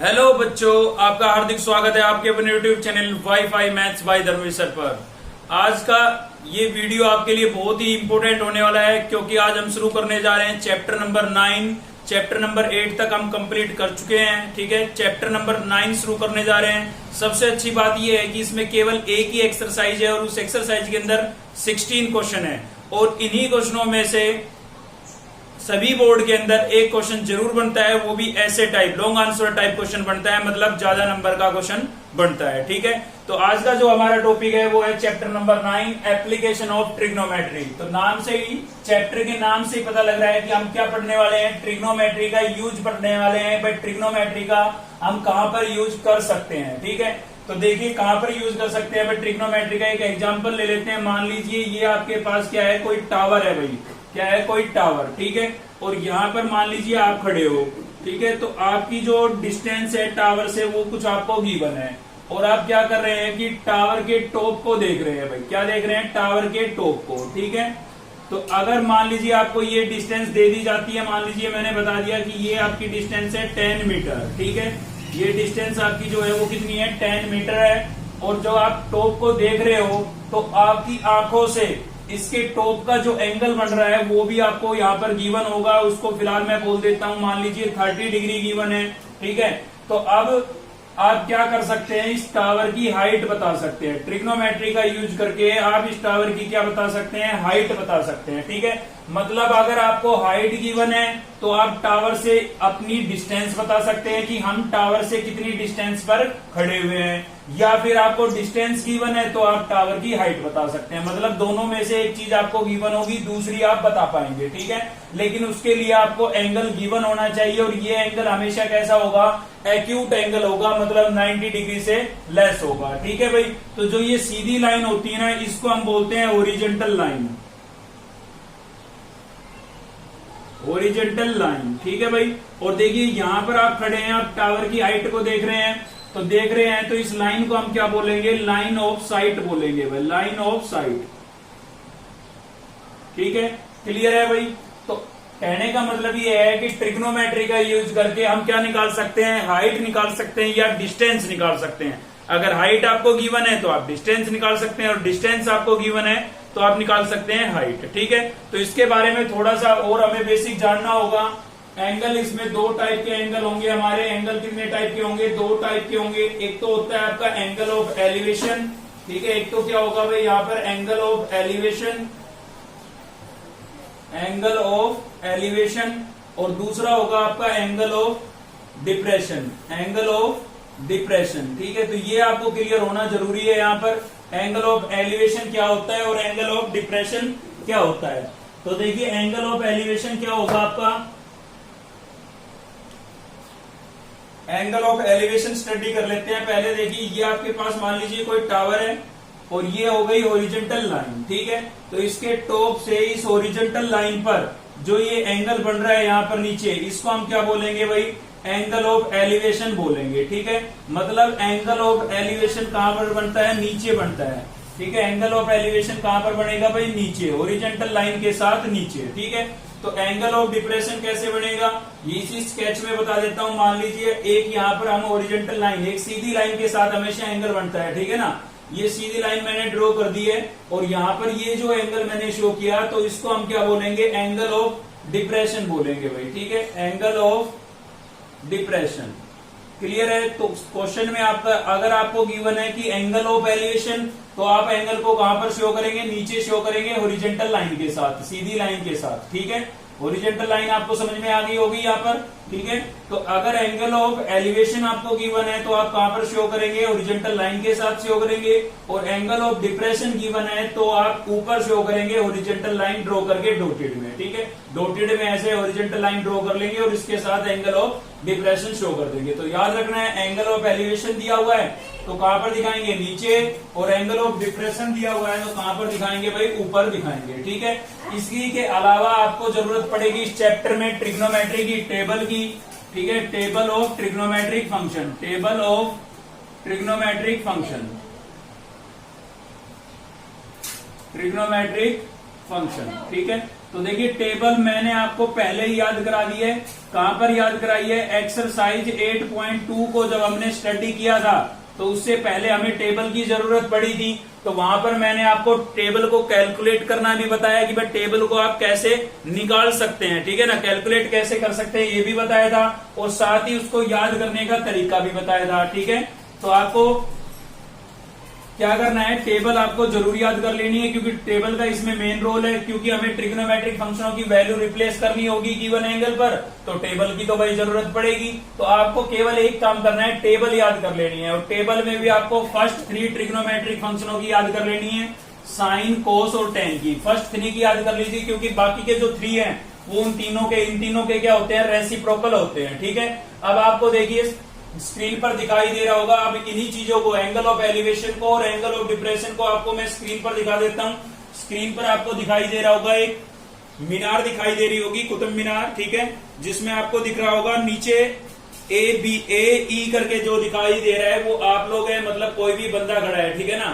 Hello बच्चों, आपका हार्दिक स्वागत है आपके अपने YouTube channel WiFi maths by Dharmveer sir पर। आज का ये वीडियो आपके लिए बहुत ही इंपॉर्टेंट होने वाला है, क्योंकि आज हम शुरू करने जा रहे हैं चैप्टर नंबर 9। चैप्टर नंबर 8 तक हम कंप्लीट कर चुके हैं। ठीक है, चैप्टर नंबर 9 शुरू करने जा रहे हैं। सबसे अच्छी बात यह है कि इसमें केवल एक ही एक्सरसाइज है और उस एक्सरसाइज के अंदर 16 क्वेश्चन है, और इन्हीं क्वेश्चनों में से सभी बोर्ड के अंदर एक क्वेश्चन जरूर बनता है, वो भी ऐसे type long answer type question बनता है, मतलब ज्यादा नंबर का क्वेश्चन बनता है। ठीक है, तो आज का जो हमारा टॉपिक है वो है chapter number 9 application of trigonometry. तो नाम से ही, चैप्टर के नाम से ही पता लग रहा है कि हम क्या पढ़ने वाले हैं, ट्रिग्नोमेट्री का यूज पढ़ने वाले हैं। भाई ट्रिग्नोमेट्री का हम कहां पर यूज कर सकते हैं। ठीक है, तो देखिए कहां पर यूज कर सकते हैं। भाई ट्रिग्नोमेट्री का एक एग्जांपल ले लेते हैं। मान लीजिए ये आपके पास क्या है, कोई टावर है। भाई क्या है, कोई टावर। ठीक है, और यहाँ पर मान लीजिए आप खड़े हो। ठीक है, तो आपकी जो डिस्टेंस है टावर से वो कुछ आपको गिवन है, और आप क्या कर रहे हैं कि टावर के टॉप को देख रहे हैं। भाई क्या देख रहे हैं, टावर के टॉप को। ठीक है, तो अगर मान लीजिए आपको ये डिस्टेंस दे दी जाती है, मान लीजिए मैंने बता दिया कि ये आपकी डिस्टेंस है 10 मीटर। ठीक है, ये डिस्टेंस आपकी जो है वो कितनी है, 10 मीटर है। और जो आप टॉप को देख रहे हो, तो आपकी आंखों से इसके टॉप का जो एंगल बन रहा है वो भी आपको यहाँ पर गिवन होगा। उसको फिलहाल मैं बोल देता हूँ, मान लीजिए 30 डिग्री गिवन है। ठीक है, तो अब आप क्या कर सकते हैं, इस टावर की हाइट बता सकते हैं। ट्रिग्नोमेट्री का यूज करके आप इस टावर की क्या बता सकते हैं, हाइट बता सकते हैं। ठीक है, मतलब अगर आपको हाइट गिवन है तो आप टावर से अपनी डिस्टेंस बता सकते हैं कि हम टावर से कितनी डिस्टेंस पर खड़े हुए हैं, या फिर आपको डिस्टेंस गिवन है तो आप टावर की हाइट बता सकते हैं। मतलब दोनों में से एक चीज आपको गिवन होगी, दूसरी आप बता पाएंगे। ठीक है, लेकिन उसके लिए आपको एंगल गिवन होना चाहिए, और ये एंगल हमेशा कैसा होगा, एक्यूट एंगल होगा, मतलब 90 डिग्री से लेस होगा। ठीक है भाई, तो जो ये सीधी लाइन होती है ना, इसको हम बोलते हैं ओरिजेंटल लाइन। Horizontal line. ठीक है भाई, और देखिए यहां पर आप खड़े हैं, आप टावर की हाइट को देख रहे हैं, तो देख रहे हैं, तो इस लाइन को हम क्या बोलेंगे, लाइन ऑफ साइट बोलेंगे भाई, लाइन ऑफ साइट। ठीक है, क्लियर है भाई। तो कहने का मतलब ये है कि ट्रिग्नोमेट्री का यूज करके हम क्या निकाल सकते हैं, हाइट निकाल सकते हैं या डिस्टेंस निकाल सकते हैं। अगर हाइट आपको गिवन है तो आप डिस्टेंस निकाल सकते हैं, और डिस्टेंस आपको गिवन है तो आप निकाल सकते हैं हाइट। ठीक है, तो इसके बारे में थोड़ा सा और हमें बेसिक जानना होगा। एंगल, इसमें दो टाइप के एंगल होंगे हमारे। एंगल कितने टाइप के होंगे, दो टाइप के होंगे। एक तो होता है आपका एंगल ऑफ एलिवेशन। ठीक है, एक तो क्या होगा भाई यहाँ पर angle of elevation, angle of elevation, और दूसरा होगा आपका angle of depression, angle of depression. ठीक है, तो ये आपको क्लियर होना जरूरी है। यहाँ पर एंगल ऑफ एलिवेशन क्या होता है और एंगल ऑफ डिप्रेशन क्या होता है। तो देखिए एंगल ऑफ एलिवेशन क्या होगा आपका, एंगल ऑफ एलिवेशन स्टडी कर लेते हैं पहले। देखिए ये आपके पास मान लीजिए कोई टावर है, और ये हो गई ओरिजेंटल लाइन। ठीक है, तो इसके टॉप से इस ओरिजेंटल लाइन पर जो ये एंगल बन रहा है यहाँ पर नीचे, इसको हम क्या बोलेंगे भाई, एंगल ऑफ एलिवेशन बोलेंगे। ठीक है, मतलब एंगल ऑफ एलिवेशन कहां पर बनता है, नीचे बनता है। ठीक है, एंगल ऑफ एलिवेशन कहां पर बनेगा भाई, नीचे, ओरिजेंटल लाइन के साथ नीचे। ठीक है, तो एंगल ऑफ डिप्रेशन कैसे बनेगा, ये इसी स्केच में बता देता हूं। मान लीजिए एक यहाँ पर हम ओरिजेंटल लाइन, एक सीधी लाइन के साथ हमेशा एंगल बनता है। ठीक है ना, ये सीधी लाइन मैंने ड्रॉ कर दी है, और यहाँ पर ये जो एंगल मैंने शो किया, तो इसको हम क्या बोलेंगे, एंगल ऑफ डिप्रेशन बोलेंगे भाई। ठीक है, एंगल ऑफ डिप्रेशन। क्लियर है। तो क्वेश्चन में आपका अगर आपको गिवन है कि एंगल ऑफ एलिवेशन, तो आप एंगल को कहां पर शो करेंगे, नीचे शो करेंगे, हॉरिजॉन्टल लाइन के साथ, सीधी लाइन के साथ। ठीक है, हॉरिजॉन्टल लाइन आपको समझ में आ गई होगी यहाँ पर। ठीक है, तो अगर एंगल ऑफ एलिवेशन आपको गिवन है तो आप कहां पर शो करेंगे, हॉरिजॉन्टल लाइन के साथ शो करेंगे, और एंगल ऑफ डिप्रेशन गिवन है तो आप ऊपर शो करेंगे, हॉरिजॉन्टल लाइन ड्रॉ करके डॉटेड में। ठीक है, डॉटेड में ऐसे हॉरिजॉन्टल लाइन ड्रॉ कर लेंगे और इसके साथ एंगल ऑफ डिप्रेशन शो कर देंगे। तो याद रखना है, एंगल ऑफ एलिवेशन दिया हुआ है तो कहां पर दिखाएंगे, नीचे, और एंगल ऑफ डिप्रेशन दिया हुआ है तो कहां पर दिखाएंगे भाई, ऊपर दिखाएंगे। ठीक है, इसी के अलावा आपको जरूरत पड़ेगी इस चैप्टर में ट्रिग्नोमेट्री की टेबल की। ठीक है, table of trigonometric function, table of trigonometric function, trigonometric function. ठीक है, तो देखिए टेबल मैंने आपको पहले ही याद करा दी है। कहां पर याद कराई है? एक्सरसाइज 8.2 को जब हमने स्टडी किया था तो उससे पहले हमें टेबल की जरूरत पड़ी थी, तो वहां पर मैंने आपको टेबल को कैलकुलेट करना भी बताया कि भाई टेबल को आप कैसे निकाल सकते हैं, ठीक है ना, कैलकुलेट कैसे कर सकते हैं ये भी बताया था, और साथ ही उसको याद करने का तरीका भी बताया था, ठीक है। तो आपको क्या करना है, टेबल आपको जरूर याद कर लेनी है, क्योंकि टेबल का इसमें मेन रोल है, क्योंकि हमें ट्रिग्नोमेट्रिक फंक्शनों की वैल्यू रिप्लेस करनी होगी गिवन एंगल पर, तो टेबल की तो भाई जरूरत पड़ेगी। तो आपको केवल एक काम करना है, टेबल याद कर लेनी है, और टेबल में भी आपको फर्स्ट 3 ट्रिग्नोमेट्रिक फंक्शनों की याद कर लेनी है, साइन, कोस और टेन की। फर्स्ट 3 की याद कर लीजिए, क्योंकि बाकी के जो 3 हैं वो इन तीनों के क्या होते हैं, रेसिप्रोकल होते हैं, ठीक है। अब आपको देखिए स्क्रीन पर दिखाई दे रहा होगा, अब इन्हीं चीजों को, एंगल ऑफ एलिवेशन को और एंगल ऑफ डिप्रेशन को आपको मैं स्क्रीन पर दिखा देता हूं। स्क्रीन पर आपको दिखाई दे रहा होगा एक मीनार दिखाई दे रही होगी, कुतुब मीनार, ठीक है, जिसमें आपको दिख रहा होगा नीचे ABE करके जो दिखाई दे रहा है वो आप लोग है, मतलब कोई भी बंदा खड़ा है, ठीक है ना।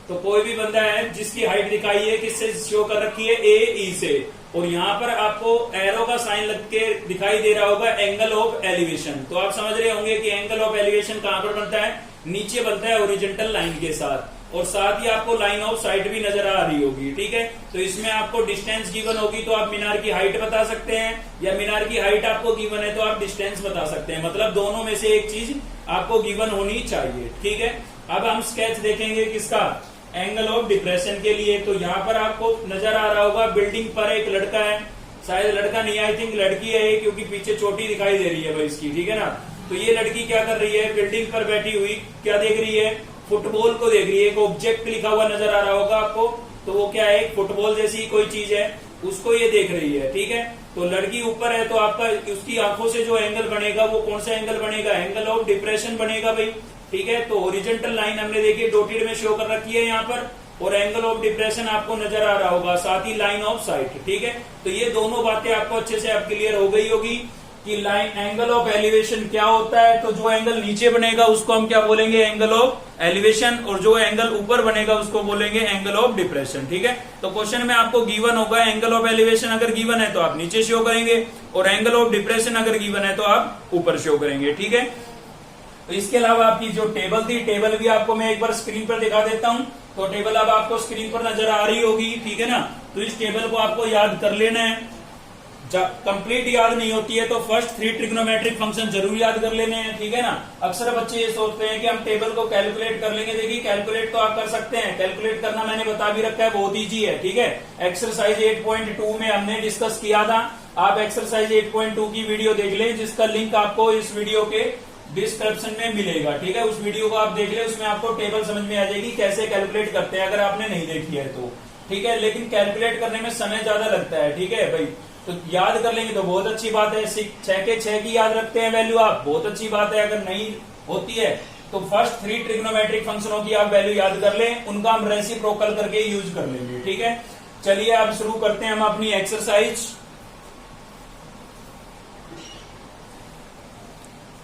तो कोई भी बंदा है जिसकी हाइट दिखाई है किससे शो कर रखी है, AE से, और यहाँ पर आपको एरो का साइन लग के दिखाई दे रहा होगा एंगल ऑफ एलिवेशन। तो आप समझ रहे होंगे कि एंगल ऑफ एलिवेशन कहां पर बनता है, नीचे बनता है ओरिजेंटल लाइन के साथ, और साथ ही आपको लाइन ऑफ साइट भी नजर आ रही होगी, ठीक है। तो इसमें आपको डिस्टेंस गिवन होगी तो आप मीनार की हाइट बता सकते हैं, या मीनार की हाइट आपको गिवन है तो आप डिस्टेंस बता सकते हैं, मतलब दोनों में से एक चीज आपको गिवन होनी चाहिए, ठीक है। अब हम स्केच देखेंगे किसका, एंगल ऑफ डिप्रेशन के लिए। तो यहाँ पर आपको नजर आ रहा होगा बिल्डिंग पर एक लड़का है, शायद लड़का नहीं, आई थिंक लड़की है, क्योंकि पीछे चोटी दिखाई दे रही है भाई इसकी, ठीक है ना। तो ये लड़की क्या कर रही है, बिल्डिंग पर बैठी हुई क्या देख रही है, फुटबॉल को देख रही है। एक ऑब्जेक्ट लिखा हुआ नजर आ रहा होगा आपको, तो वो क्या है, फुटबॉल जैसी कोई चीज है, उसको ये देख रही है, ठीक है। तो लड़की ऊपर है तो आपका उसकी आंखों से जो एंगल बनेगा वो कौन सा एंगल बनेगा, एंगल ऑफ डिप्रेशन बनेगा भाई, ठीक है। तो ओरिजेंटल लाइन हमने देखी डॉटेड में शो कर रखी है यहाँ पर, और एंगल ऑफ डिप्रेशन आपको नजर आ रहा होगा, साथ ही लाइन ऑफ साइट, ठीक है। तो ये दोनों बातें आपको अच्छे से अब क्लियर हो गई होगी कि लाइन एंगल ऑफ एलिवेशन क्या होता है। तो जो एंगल नीचे बनेगा उसको हम क्या बोलेंगे, एंगल ऑफ एलिवेशन, और जो एंगल ऊपर बनेगा उसको बोलेंगे एंगल ऑफ डिप्रेशन, ठीक है। तो क्वेश्चन में आपको गिवन होगा एंगल ऑफ एलिवेशन अगर गिवन है तो आप नीचे शो करेंगे, और एंगल ऑफ डिप्रेशन अगर गिवन है तो आप ऊपर शो करेंगे, ठीक है। तो इसके अलावा आपकी जो टेबल थी, टेबल भी आपको मैं एक बार स्क्रीन पर दिखा देता हूं। तो टेबल अब आपको स्क्रीन पर नजर आ रही होगी, ठीक है ना। तो इस टेबल को आपको याद कर लेना है, कंप्लीट याद नहीं होती है तो फर्स्ट 3 ट्रिग्नोमेट्रिक फंक्शन जरूर याद कर लेने हैं, ठीक है ना। अक्सर बच्चे ये सोचते हैं कि हम टेबल को कैलकुलेट कर लेंगे, देखिए कैलकुलेट तो आप कर सकते हैं, कैलकुलेट करना मैंने बता भी रखा है, बहुत ईजी है, ठीक है। एक्सरसाइज 8.2 में हमने डिस्कस किया था, आप एक्सरसाइज 8.2 की वीडियो देख लें, जिसका लिंक आपको इस वीडियो के डिस्क्रिप्शन में मिलेगा, ठीक है। उस वीडियो को आप देख ले, उसमें आपको टेबल समझ में आ जाएगी कैसे कैलकुलेट करते हैं, अगर आपने नहीं देखी है तो, ठीक है। लेकिन कैलकुलेट करने में समय ज्यादा लगता है, ठीक है भाई। तो याद कर लेंगे तो बहुत अच्छी बात है, 6 के 6 की याद रखते हैं वैल्यू आप, बहुत अच्छी बात है। अगर नहीं होती है तो फर्स्ट 3 ट्रिग्नोमेट्रिक फंक्शनों की आप वैल्यू याद कर लें, उनका हम रेसिप्रोकल करके यूज कर लेंगे, ठीक है। चलिए अब शुरू करते हैं हम अपनी एक्सरसाइज।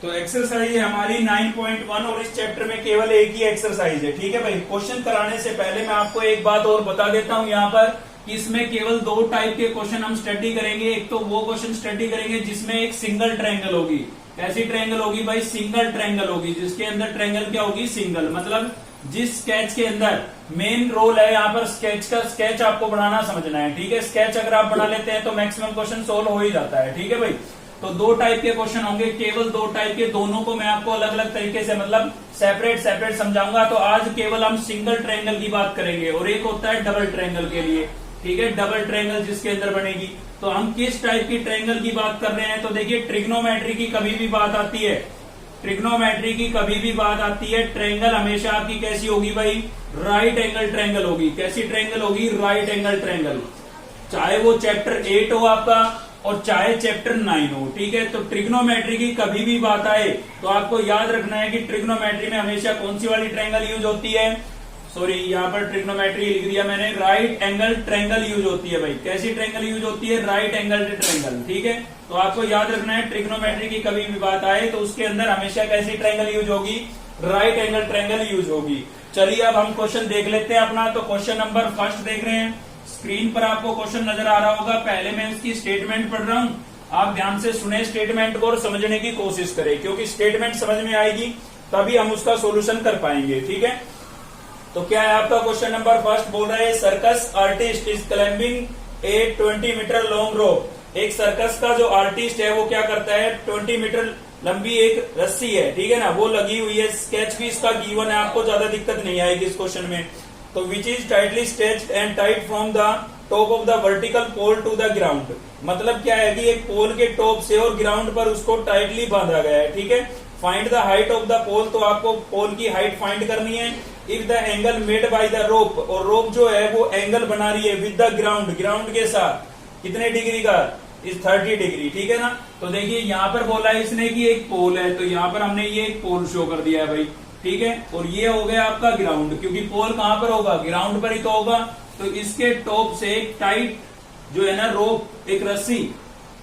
तो एक्सरसाइज है हमारी 9.1, और इस चैप्टर में केवल एक ही एक्सरसाइज है, ठीक है भाई। क्वेश्चन कराने से पहले मैं आपको एक बात और बता देता हूं यहाँ पर, कि इसमें केवल 2 टाइप के क्वेश्चन हम स्टडी करेंगे। एक तो वो क्वेश्चन स्टडी करेंगे जिसमें एक सिंगल ट्रायंगल होगी, कैसी ट्रायंगल होगी भाई, सिंगल ट्रायंगल होगी, जिसके अंदर ट्रायंगल क्या होगी, सिंगल, मतलब जिस स्केच के अंदर मेन रोल है यहाँ पर स्केच का, स्केच आपको बनाना समझना है, ठीक है। स्केच अगर आप बना लेते हैं तो मैक्सिमम क्वेश्चन सोल्व हो ही जाता है, ठीक है भाई। तो 2 टाइप के क्वेश्चन होंगे, केवल 2 टाइप के, दोनों को मैं आपको अलग अलग तरीके से मतलब सेपरेट समझाऊंगा। तो आज केवल हम सिंगल ट्रायंगल की बात करेंगे, और एक होता है डबल ट्रायंगल के लिए, ठीक है, डबल ट्रायंगल जिसके अंदर बनेगी। तो हम किस टाइप की ट्रायंगल की बात कर रहे हैं, तो देखिए ट्रिग्नोमेट्री की कभी भी बात आती है, ट्रिग्नोमेट्री की कभी भी बात आती है, ट्रायंगल हमेशा आपकी कैसी होगी भाई, राइट एंगल ट्रायंगल होगी। कैसी ट्रायंगल होगी, राइट एंगल ट्रायंगल, चाहे वो चैप्टर 8 हो आपका और चाहे चैप्टर 9 हो, ठीक है। तो ट्रिग्नोमेट्री की कभी भी बात आए तो आपको याद रखना है कि ट्रिग्नोमेट्री में हमेशा कौन सी वाली ट्रायंगल यूज होती है, सॉरी यहाँ पर ट्रिग्नोमेट्री लिख दिया मैंने, राइट एंगल ट्रायंगल यूज होती है भाई। कैसी ट्रायंगल यूज होती है, राइट एंगल ट्रायंगल, ठीक है। तो आपको याद रखना है ट्रिग्नोमेट्री की कभी भी बात आए तो उसके अंदर हमेशा कैसी ट्रायंगल यूज होगी, राइट एंगल ट्रायंगल यूज होगी। चलिए अब हम क्वेश्चन देख लेते हैं अपना। तो क्वेश्चन नंबर फर्स्ट देख रहे हैं, स्क्रीन पर आपको क्वेश्चन नजर आ रहा होगा। पहले मैं इसकी स्टेटमेंट पढ़ रहा हूँ, आप ध्यान से सुने स्टेटमेंट को और समझने की कोशिश करें, क्योंकि स्टेटमेंट समझ में आएगी तभी हम उसका सोल्यूशन कर पाएंगे। ठीक है, तो क्या है आपका क्वेश्चन नंबर फर्स्ट बोल रहा है circus artist is climbing a 20 metre long rope. एक सर्कस का जो आर्टिस्ट है वो क्या करता है, 20 मीटर लंबी एक रस्सी है, ठीक है ना, वो लगी हुई है। स्केच भी इसका गिवन है, आपको ज्यादा दिक्कत नहीं आएगी इस क्वेश्चन में। तो which is tightly stretched and tight from the top of the vertical pole to the ground. मतलब क्या है कि एक पोल के टॉप से और ग्राउंड पर उसको टाइटली बांधा गया है। ठीक है, find the height of the pole, तो आपको पोल की हाइट फाइंड करनी है। If the angle made by the rope, और रोप जो है वो एंगल बना रही है विद द ग्राउंड, ग्राउंड के साथ कितने डिग्री का, इस 30 डिग्री। ठीक है ना, तो देखिए यहाँ पर बोला है इसने कि एक पोल है, तो यहाँ पर हमने ये एक पोल शो कर दिया है भाई। ठीक है, और ये हो गया आपका ग्राउंड, क्योंकि पोल कहां पर होगा, ग्राउंड पर ही तो होगा। तो इसके टॉप से एक टाइट जो है ना रोप, एक रस्सी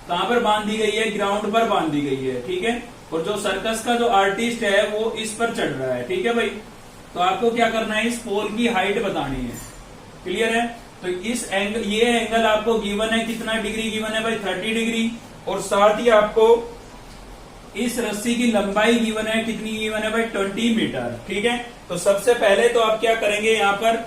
कहां पर बांध दी गई है, ग्राउंड पर बांध दी गई है। ठीक है, और जो सर्कस का जो आर्टिस्ट है वो इस पर चढ़ रहा है। ठीक है भाई, तो आपको क्या करना है, इस पोल की हाइट बतानी है। क्लियर है, तो इस एंगल, ये एंगल आपको गिवन है, कितना डिग्री गिवन है भाई, 30 डिग्री। और साथ ही आपको इस रस्सी की लंबाई गिवन है, कितनी गिवन है भाई, 20 मीटर। ठीक है, तो सबसे पहले तो आप क्या करेंगे, यहाँ पर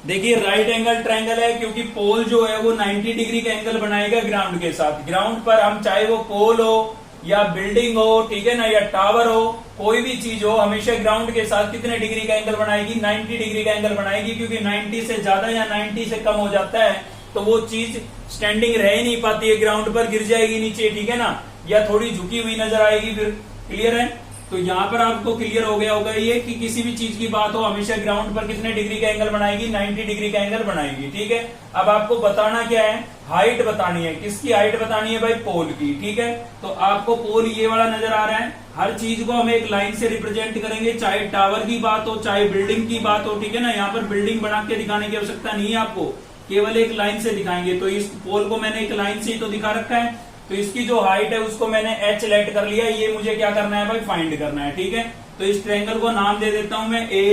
देखिए राइट एंगल ट्रायंगल है, क्योंकि पोल जो है वो 90 डिग्री का एंगल बनाएगा ग्राउंड के साथ। ग्राउंड पर हम चाहे वो पोल हो या बिल्डिंग हो, ठीक है ना, या टावर हो, कोई भी चीज हो, हमेशा ग्राउंड के साथ कितने डिग्री का एंगल बनाएगी, 90 डिग्री का एंगल बनाएगी। क्योंकि 90 से ज्यादा या 90 से कम हो जाता है तो वो चीज स्टैंडिंग रह ही नहीं पाती है, ग्राउंड पर गिर जाएगी नीचे। ठीक है ना, या थोड़ी झुकी हुई नजर आएगी फिर। क्लियर है, तो यहाँ पर आपको क्लियर हो गया होगा ये कि किसी भी चीज की बात हो, हमेशा ग्राउंड पर कितने डिग्री का एंगल बनाएगी, 90 डिग्री का एंगल बनाएगी। ठीक है, अब आपको बताना क्या है, हाइट बतानी है। किसकी हाइट बतानी है भाई, पोल की। ठीक है, तो आपको पोल ये वाला नजर आ रहा है। हर चीज को हम एक लाइन से रिप्रेजेंट करेंगे, चाहे टावर की बात हो, चाहे बिल्डिंग की बात हो। ठीक है ना, यहाँ पर बिल्डिंग बना के दिखाने की आवश्यकता नहीं है आपको, केवल एक लाइन से दिखाएंगे। तो इस पोल को मैंने एक लाइन से ही तो दिखा रखा है, तो इसकी जो हाइट है उसको मैंने h लेट कर लिया। ये मुझे क्या करना है भाई, फाइंड करना है। ठीक है, तो इस ट्रायंगल को नाम दे देता हूं मैं A,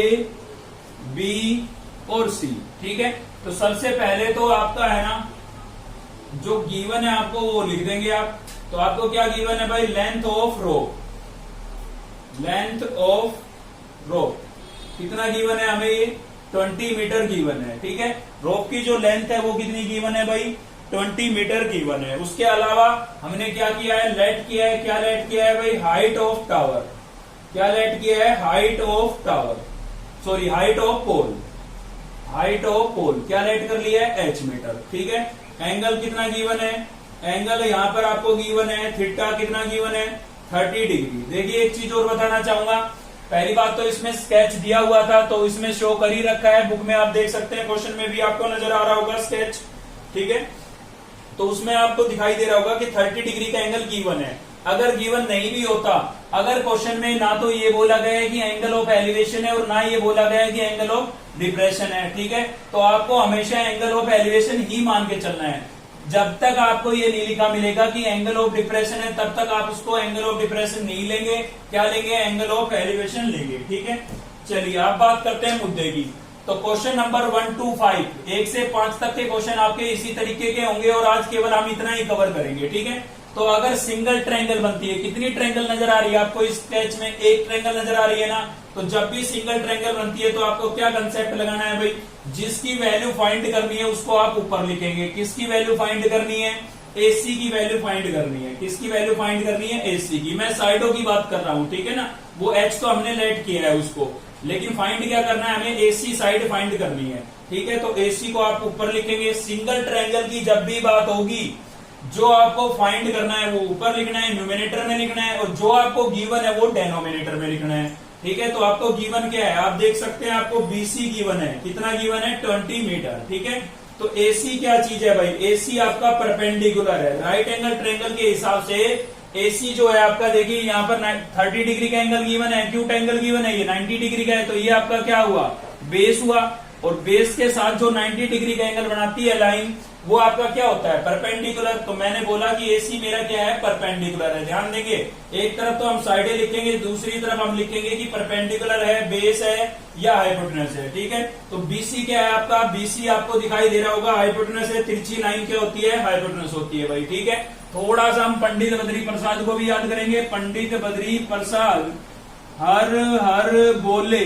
B और C। ठीक है, तो सबसे पहले तो आपका है ना जो गिवन है आपको वो लिख देंगे आप। तो आपको क्या गिवन है भाई, length of rope, length of rope कितना गिवन है हमें, ये 20 मीटर गिवन है। ठीक है, रोप की जो लेंथ है वो कितनी गिवन है भाई, 20 मीटर गिवन है। उसके अलावा हमने क्या किया है, लेट किया है। क्या लेट किया है भाई, हाइट ऑफ टावर। क्या लेट किया है, height of tower, sorry height of pole, height of pole क्या लेट कर लिया है, h मीटर। ठीक है, एंगल कितना गिवन है, एंगल यहाँ पर आपको गिवन है, थीटा कितना गिवन है, 30 डिग्री। देखिए एक चीज और बताना चाहूंगा, पहली बात तो इसमें स्केच दिया हुआ था तो इसमें शो कर ही रखा है, बुक में आप देख सकते हैं, क्वेश्चन में भी आपको नजर आ रहा होगा स्केच। ठीक है, तो उसमें आपको दिखाई दे रहा होगा कि 30 डिग्री का एंगल गिवन है। अगर गिवन नहीं भी होता, अगर क्वेश्चन में ना तो ये बोला गया है कि एंगल ऑफ एलिवेशन है और ना ये बोला गया है कि एंगल ऑफ डिप्रेशन है, ठीक है, तो आपको हमेशा एंगल ऑफ एलिवेशन ही मान के चलना है। जब तक आपको ये नहीं लिखा मिलेगा कि एंगल ऑफ डिप्रेशन है, तब तक आप उसको एंगल ऑफ डिप्रेशन नहीं लेंगे, क्या लेंगे, एंगल ऑफ एलिवेशन लेंगे। ठीक है, चलिए आप बात करते हैं मुद्दे की। तो क्वेश्चन नंबर 1 to 5, 1 से 5 तक के क्वेश्चन आपके इसी तरीके के होंगे और आज केवल हम इतना ही कवर करेंगे। ठीक है, तो अगर सिंगल ट्रायंगल बनती है, कितनी ट्रायंगल नजर आ रही है आपको इस स्केच में, एक ट्रायंगल नजर आ रही है ना, तो जब भी सिंगल ट्रायंगल बनती है तो आपको क्या कंसेप्ट लगाना है भाई, जिसकी वैल्यू फाइंड करनी है उसको आप ऊपर लिखेंगे। किसकी वैल्यू फाइंड करनी है, AC की वैल्यू फाइंड करनी है। किसकी वैल्यू फाइंड करनी है, AC की। मैं साइडों की बात कर रहा हूं, ठीक है ना, वो H तो हमने लेट किया है उसको, लेकिन फाइंड क्या करना है हमें, AC साइड फाइंड करनी है। ठीक है, तो AC को आप ऊपर लिखेंगे। सिंगल ट्रायंगल की जब भी बात होगी, जो आपको फाइंड करना है वो ऊपर लिखना है, न्यूमिनेटर में लिखना है, और जो आपको गिवन है वो डेनोमिनेटर में लिखना है। ठीक है, तो आपको गिवन क्या है, आप देख सकते हैं आपको BC गिवन है, कितना गिवन है, 20 मीटर। ठीक है, तो AC क्या चीज है भाई, AC आपका परपेंडिकुलर है, राइट एंगल ट्रायंगल के हिसाब से AC जो है आपका, देखिए यहाँ पर 30 डिग्री का एंगल गिवन है, एक्यूट एंगल गिवन है, ये 90 डिग्री का है, तो ये आपका क्या हुआ, बेस हुआ, और बेस के साथ जो 90 डिग्री का एंगल बनाती है लाइन, वो आपका क्या होता है, परपेंडिकुलर। तो मैंने बोला कि AC मेरा क्या है, परपेंडिकुलर है। ध्यान देंगे, एक तरफ तो हम साइडें लिखेंगे, दूसरी तरफ हम लिखेंगे कि परपेंडिकुलर है, बेस है या हाइपोटेनस है। ठीक है, तो BC क्या है आपका, BC आपको दिखाई दे रहा होगा, हाइपोटेनस है। तिरछी लाइन क्या होती है, हाइपोटेनस होती है भाई। ठीक है, थोड़ा सा हम पंडित बद्री प्रसाद को भी याद करेंगे। पंडित बद्री प्रसाद हर हर बोले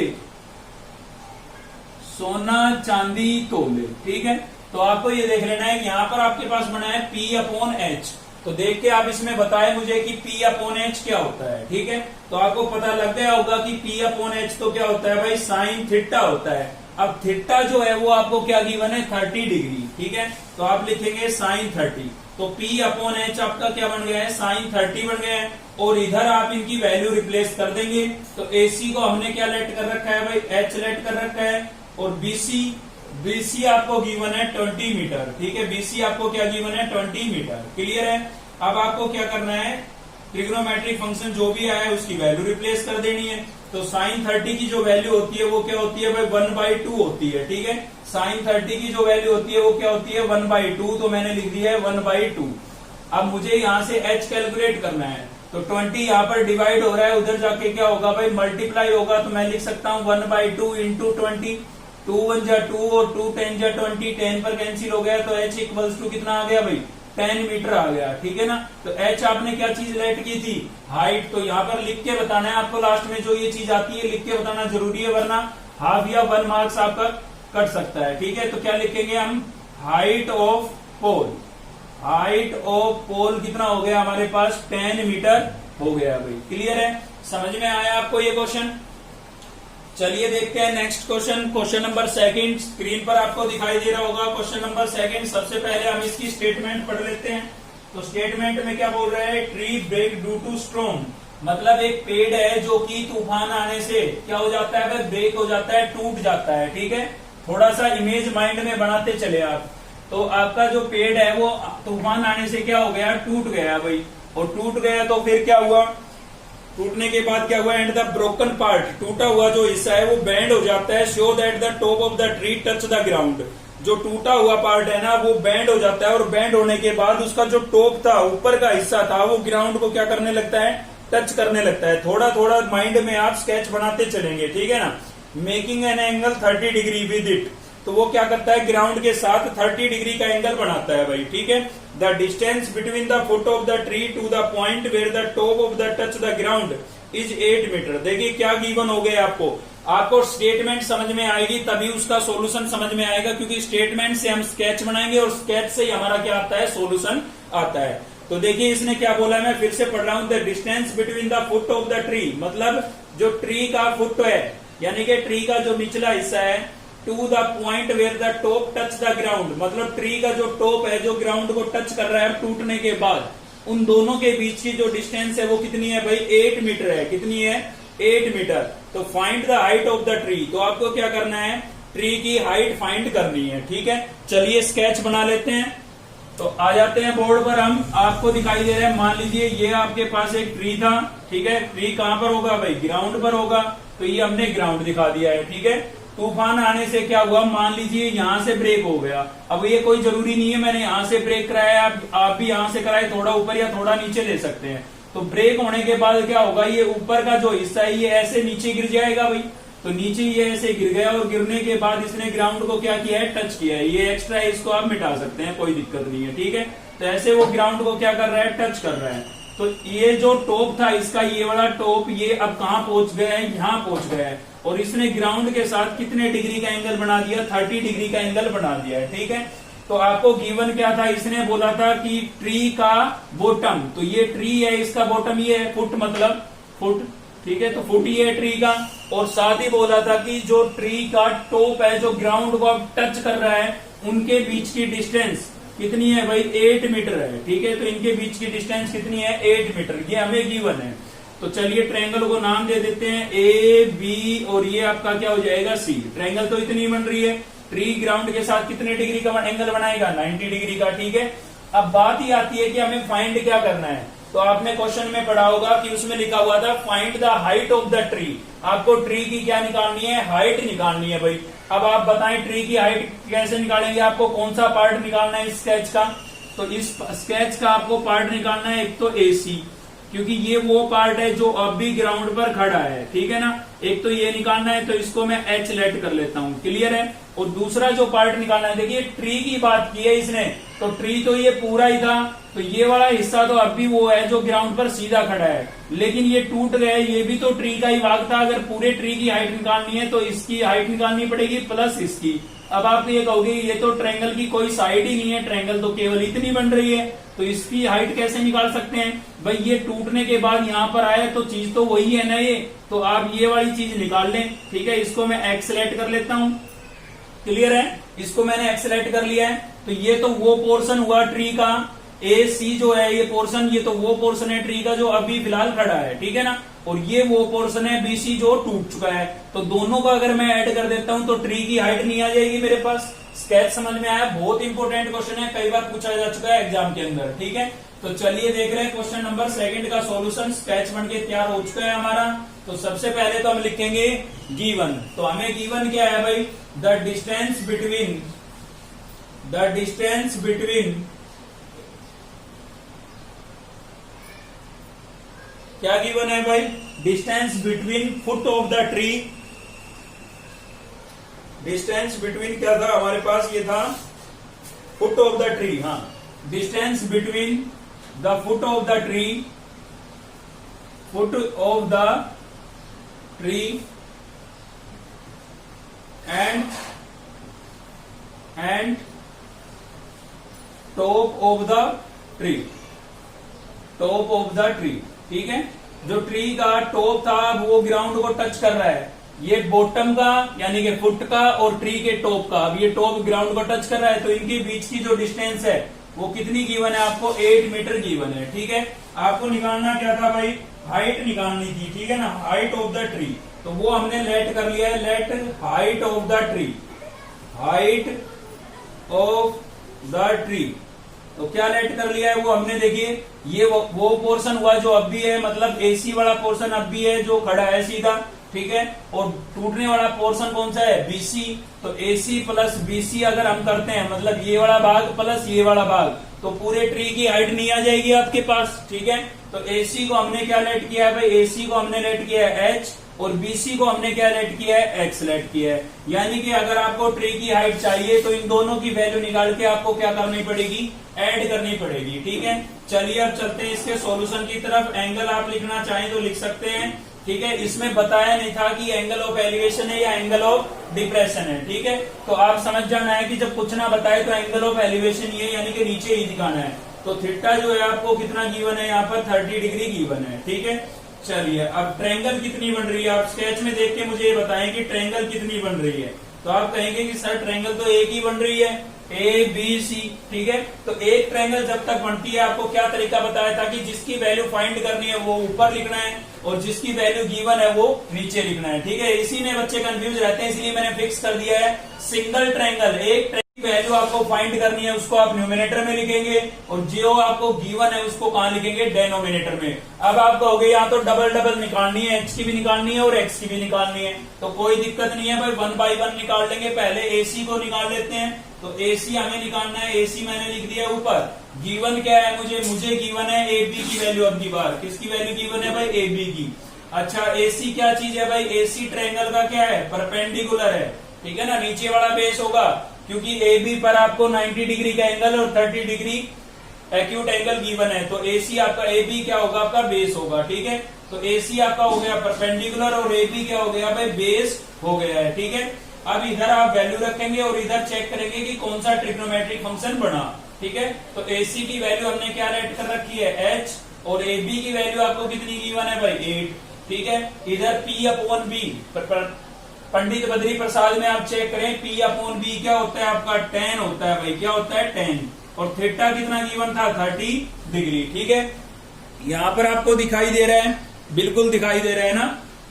सोना चांदी तोले। ठीक है, तो आपको ये देख लेना है, यहाँ पर आपके पास बना है P/H। तो देख के आप इसमें बताएं मुझे कि P/H क्या होता है। ठीक है, तो आपको पता लग गया होगा कि P/H तो क्या होता है भाई, साइन थीटा होता है। अब थीटा जो है वो आपको क्या गिवन है, 30 डिग्री। ठीक है, तो आप लिखेंगे साइन 30। तो P/H आपका क्या बन गया है, साइन 30 बन गया है। और इधर आप इनकी वैल्यू रिप्लेस कर देंगे। तो AC को हमने क्या लेट कर रखा है भाई, H लेट कर रखा है। और BC आपको गिवन है 20 मीटर। ठीक है, BC आपको क्या गिवन है, 20 मीटर। क्लियर है। अब आपको क्या करना है, ट्रिग्नोमेट्रिक फंक्शन जो भी आया है उसकी वैल्यू रिप्लेस कर देनी है। तो साइन 30 की जो वैल्यू होती है वो क्या होती है भाई, 1/2 होती है। ठीक है, साइन 30 की जो वैल्यू होती है वो क्या होती है, 1/2। तो मैंने लिख दिया है 1/2। अब मुझे यहाँ से H कैलकुलेट करना है। तो 20 यहाँ पर डिवाइड हो रहा है, उधर जाके क्या होगा भाई, मल्टीप्लाई होगा। तो मैं लिख सकता हूँ 1/2 इंटू 20। 2 1 जा 2 और 2 10 जा 20। 10 पर कैंसिल हो गया, तो H इक्वल्स टू कितना आ गया भाई, 10 मीटर आ गया। ठीक है ना। तो H आपने क्या चीज लेट की थी, हाइट। तो यहाँ पर लिख के बताना है आपको, लास्ट में जो ये चीज आती है लिख के बताना जरूरी है, वरना हाफ या 1 मार्क्स आपका कट सकता है। ठीक है, तो क्या लिखेंगे हम, height of pole. Height of pole कितना हो गया हमारे पास, 10 मीटर हो गया भाई। क्लियर है, समझ में आया आपको ये क्वेश्चन। चलिए देखते हैं next question. Question number second screen पर आपको दिखाई दे रहा होगा। क्वेश्चन नंबर सेकंड, सबसे पहले हम इसकी स्टेटमेंट पढ़ लेते हैं। तो स्टेटमेंट में क्या बोल रहा है, tree break due to storm. मतलब एक पेड़ है जो कि तूफान आने से क्या हो जाता है, ब्रेक हो जाता है, टूट जाता है। ठीक है, थोड़ा सा इमेज माइंड में बनाते चले आप। तो आपका जो पेड़ है वो तूफान आने से क्या हो गया, टूट गया भाई। और टूट गया तो फिर क्या हुआ, टूटने के बाद क्या हुआ, एंड द ब्रोकन पार्ट, टूटा हुआ जो हिस्सा है वो बेंड हो जाता है। Show that the top of the tree touch the ground. जो टूटा हुआ पार्ट है ना वो बेंड हो जाता है, और बेंड होने के बाद उसका जो टॉप था, ऊपर का हिस्सा था, वो ग्राउंड को क्या करने लगता है, टच करने लगता है। थोड़ा थोड़ा माइंड में आप स्केच बनाते चलेंगे। ठीक है ना। Making an angle 30 degree with it. तो वो क्या करता है, ग्राउंड के साथ 30 डिग्री का एंगल बनाता है भाई। ठीक है, the distance between the foot of the tree to the point where the top of the touch the ground is 8 metre. देखिए क्या गिवन हो गया आपको स्टेटमेंट समझ में आएगी तभी उसका सॉल्यूशन समझ में आएगा, क्योंकि स्टेटमेंट से हम स्केच बनाएंगे और स्केच से ही हमारा क्या आता है, सॉल्यूशन आता है। तो देखिए इसने क्या बोला है, मैं फिर से पढ़ रहा हूं, the distance between the foot of the tree. मतलब जो ट्री का फुट है, यानी कि ट्री का जो निचला हिस्सा है, to the point where the top touch the ground. मतलब ट्री का जो टॉप है जो ग्राउंड को टच कर रहा है टूटने के बाद, उन दोनों के बीच की जो डिस्टेंस है वो कितनी है भाई, 8 मीटर है। कितनी है, 8 मीटर। तो find the height of the tree. तो आपको क्या करना है, ट्री की हाइट फाइंड करनी है। ठीक है, चलिए स्केच बना लेते हैं। तो आ जाते हैं बोर्ड पर, हम आपको दिखाई दे रहे हैं। मान लीजिए ये आपके पास एक ट्री था। ठीक है, ट्री कहां पर होगा भाई, ग्राउंड पर होगा। तो ये हमने ग्राउंड दिखा दिया है। ठीक है, तूफान आने से क्या हुआ, मान लीजिए यहां से ब्रेक हो गया। अब ये कोई जरूरी नहीं है मैंने यहां से ब्रेक कराया, आप भी यहां से कराए, थोड़ा ऊपर या थोड़ा नीचे ले सकते हैं। तो ब्रेक होने के बाद क्या होगा, ये ऊपर का जो हिस्सा है ये ऐसे नीचे गिर जाएगा भाई। तो नीचे ये ऐसे गिर गया, और गिरने के बाद इसने ग्राउंड को क्या किया है, टच किया है। ये एक्स्ट्रा है, इसको आप मिटा सकते हैं, कोई दिक्कत नहीं है। ठीक है, तो ऐसे वो ग्राउंड को क्या कर रहा है, टच कर रहा है। तो ये जो टॉप था इसका, ये वाला टॉप, ये अब कहां पहुंच गया है, यहां पहुंच गया है। और इसने ग्राउंड के साथ कितने डिग्री का एंगल बना दिया, 30 डिग्री का एंगल बना दिया है। ठीक है, तो आपको गिवन क्या था, इसने बोला था कि ट्री का बॉटम, तो ये ट्री है, इसका बॉटम ये है, फुट मतलब फुट। ठीक है, तो फुट ये है ट्री का। और साथ ही बोला था कि जो ट्री का टॉप है जो ग्राउंड को टच कर रहा है, उनके बीच की डिस्टेंस कितनी है भाई, 8 मीटर है। ठीक है, तो इनके बीच की डिस्टेंस कितनी है, 8 मीटर। ये हमें गिवन है। तो चलिए ट्रायंगल को नाम दे देते हैं ए बी, और ये आपका क्या हो जाएगा, सी। ट्रायंगल तो इतनी बन रही है, ट्री ग्राउंड के साथ कितने डिग्री का एंगल बनाएगा, 90 डिग्री का। ठीक है, अब बात ही आती है कि हमें फाइंड क्या करना है। तो आपने क्वेश्चन में पढ़ा होगा कि उसमें लिखा हुआ था find the height of the tree. आपको ट्री की क्या निकालनी है, हाइट निकालनी है भाई। अब आप बताएं ट्री की हाइट कैसे निकालेंगे, आपको कौन सा पार्ट निकालना है इस स्केच का। तो इस स्केच का आपको पार्ट निकालना है एक तो AC, क्योंकि ये वो पार्ट है जो अब भी ग्राउंड पर खड़ा है, ठीक है ना। एक तो ये निकालना है, तो इसको मैं H लेट कर लेता हूं, क्लियर है। और दूसरा जो पार्ट निकालना है, देखिए ट्री की बात की है इसने, तो ट्री तो ये पूरा ही था, तो ये वाला हिस्सा तो अब भी वो है जो ग्राउंड पर सीधा खड़ा है, लेकिन ये टूट गया, ये भी तो ट्री का ही भाग था। अगर पूरे ट्री की हाइट निकालनी है तो इसकी हाइट निकालनी पड़ेगी प्लस इसकी। अब आप ये कहोगे ये तो ट्रायंगल की कोई साइड ही नहीं है, ट्रायंगल तो केवल इतनी बन रही है, तो इसकी हाइट कैसे निकाल सकते हैं भाई। ये टूटने के बाद यहाँ पर आया तो चीज तो वही है ना ये, तो आप ये वाली चीज निकाल लें, ठीक है। इसको मैं X सेलेक्ट कर लेता हूं, क्लियर है। इसको मैंने X सेलेक्ट कर लिया है, तो ये तो वो पोर्शन हुआ ट्री का, AC जो है ये पोर्शन, ये तो वो पोर्शन है ट्री का जो अभी फिलहाल खड़ा है, ठीक है ना। और ये वो पोर्शन है BC जो टूट चुका है, तो दोनों को अगर मैं ऐड कर देता हूं तो ट्री की हाइट नहीं आ जाएगी मेरे पास। स्केच समझ में आया, बहुत इंपॉर्टेंट क्वेश्चन है, कई बार पूछा जा चुका है एग्जाम के अंदर, ठीक है। तो चलिए देख रहे हैं क्वेश्चन नंबर 2 का सॉल्यूशन। स्केच बन के तैयार हो चुका है हमारा। तो सबसे पहले तो हम लिखेंगे गिवन। तो हमें गिवन क्या है भाई, द डिस्टेंस बिटवीन क्या गिवन है भाई, distance between foot of the tree. Distance between क्या था हमारे पास, ये था फुट ऑफ द ट्री, हाँ। Distance between the foot of the tree and top of the tree, ठीक है। जो ट्री का टॉप था वो ग्राउंड को टच कर रहा है, ये बॉटम का यानी कि फुट का और ट्री के टॉप का, अब ये टॉप ग्राउंड को टच कर रहा है, तो इनके बीच की जो डिस्टेंस है वो कितनी गिवन है आपको, 8 मीटर गिवन है, ठीक है। आपको निकालना क्या था भाई, हाइट निकालनी थी, ठीक है ना, हाइट ऑफ द ट्री। तो वो हमने लेट कर लिया है, let height of the tree. तो क्या लेट कर लिया है वो हमने, देखिए ये वो पोर्शन हुआ जो अब भी है, मतलब AC वाला पोर्शन अब भी है जो खड़ा है सीधा, ठीक है। और टूटने वाला पोर्शन कौन सा है, BC। तो AC प्लस BC अगर हम करते हैं, मतलब ये वाला भाग प्लस ये वाला भाग, तो पूरे ट्री की हाइट नहीं आ जाएगी आपके पास, ठीक है। तो AC को हमने क्या लेट किया है भाई, AC को हमने लेट किया है H, और BC को हमने क्या लेट किया है, X लेट किया है। यानी कि अगर आपको ट्री की हाइट चाहिए तो इन दोनों की वैल्यू निकाल के आपको क्या करनी पड़ेगी, ऐड करनी पड़ेगी, ठीक है। चलिए अब चलते हैं इसके सॉल्यूशन की तरफ। एंगल आप लिखना चाहें तो लिख सकते हैं, ठीक है। इसमें बताया नहीं था कि एंगल ऑफ एलिवेशन है या एंगल ऑफ डिप्रेशन है, ठीक है। तो आप समझ जाना है कि जब कुछ ना बताए तो एंगल ऑफ एलिवेशन ये यानी कि नीचे ही दिखाना है। तो थीटा जो है आपको कितना गिवन है, यहाँ पर 30 डिग्री गिवन है, ठीक है। चलिए अब ट्रायंगल कितनी बन रही है, आप स्केच में देख के मुझे ये बताएं कि ट्रायंगल कितनी बन रही है। तो आप कहेंगे कि सर ट्रायंगल तो एक ही बन रही है, ABC, ठीक है। तो एक ट्रायंगल जब तक बनती है, आपको क्या तरीका बताया था कि जिसकी वैल्यू फाइंड करनी है वो ऊपर लिखना है और जिसकी वैल्यू गिवन है वो नीचे लिखना है, ठीक है। इसी में बच्चे कंफ्यूज रहते हैं, इसलिए मैंने फिक्स कर दिया है सिंगल ट्रायंगल। एक वैल्यू आपको फाइंड करनी है उसको आप न्यूमिनेटर में लिखेंगे और जो आपको गिवन है उसको कहां लिखेंगे, डेनोमिनेटर में। अब आप कहोगे यहाँ तो डबल डबल निकालनी है, H की भी निकालनी है और X की भी निकालनी है, तो कोई दिक्कत नहीं है भाई, 1 बाय 1 निकाल लेंगे। पहले AC को निकाल लेते हैं, तो AC हमें निकालना है, AC मैंने लिख दिया ऊपर। गिवन क्या है मुझे गिवन है AB की वैल्यू। अब की बार किसकी वैल्यू गिवन है भाई, AB की। अच्छा AC क्या चीज है भाई, AC ट्रायंगल का क्या है, परपेंडिकुलर है, ठीक है ना, नीचे वाला बेस होगा, क्योंकि AB पर आपको 90 डिग्री का एंगल और 30 डिग्री एक्यूट एंगल गिवन है। तो AC आपका AB क्या होगा, आपका बेस होगा, ठीक है। तो AC आपका हो गया परपेंडिकुलर और AB क्या हो गया भाई, बेस हो गया है, ठीक है। अब इधर आप वैल्यू रखेंगे और इधर चेक करेंगे कि कौन सा ट्रिग्नोमेट्रिक फंक्शन बना, ठीक है। तो AC की वैल्यू हमने क्या रेट कर रखी है, H, और AB की वैल्यू आपको कितनी गिवन है भाई, 8, ठीक है। इधर P/B पंडित बद्री प्रसाद में आप चेक करें, P/B क्या होता है आपका, tan होता है भाई, क्या होता है, tan। और थीटा कितना गिवन था, 30 डिग्री, ठीक है। यहाँ पर आपको दिखाई दे रहा है, बिल्कुल दिखाई दे रहा है ना।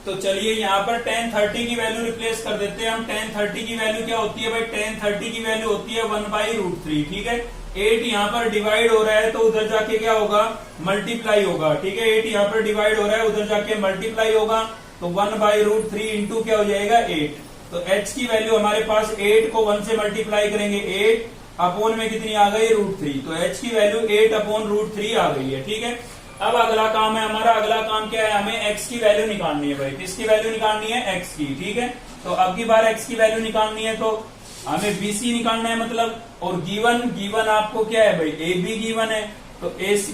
तो चलिए यहाँ पर tan 30 की वैल्यू रिप्लेस कर देते हैं हम। tan 30 की वैल्यू क्या होती है भाई, tan 30 की वैल्यू होती है 1/√3, ठीक है। 8 यहाँ पर डिवाइड हो रहा है तो उधर जाके क्या होगा, मल्टीप्लाई होगा, ठीक है। 8 यहाँ पर डिवाइड हो रहा है, उधर जाके मल्टीप्लाई होगा, तो 1/√3 इंटू क्या हो जाएगा, 8, तो h की वैल्यू हमारे पास 8 को 1 से मल्टीप्लाई करेंगे, 8 अपॉन में कितनी आ गई, √3। तो h की वैल्यू 8 अपॉन √3 आ गई है। ठीक है, अब अगला काम है हमारा, अगला काम क्या है, हमें x की वैल्यू निकालनी है भाई। किसकी वैल्यू निकालनी है, x की। ठीक है, तो अब की बार x की वैल्यू निकालनी है तो हमें BC निकालना है मतलब, और गिवन आपको क्या है भाई, AB गिवन है। तो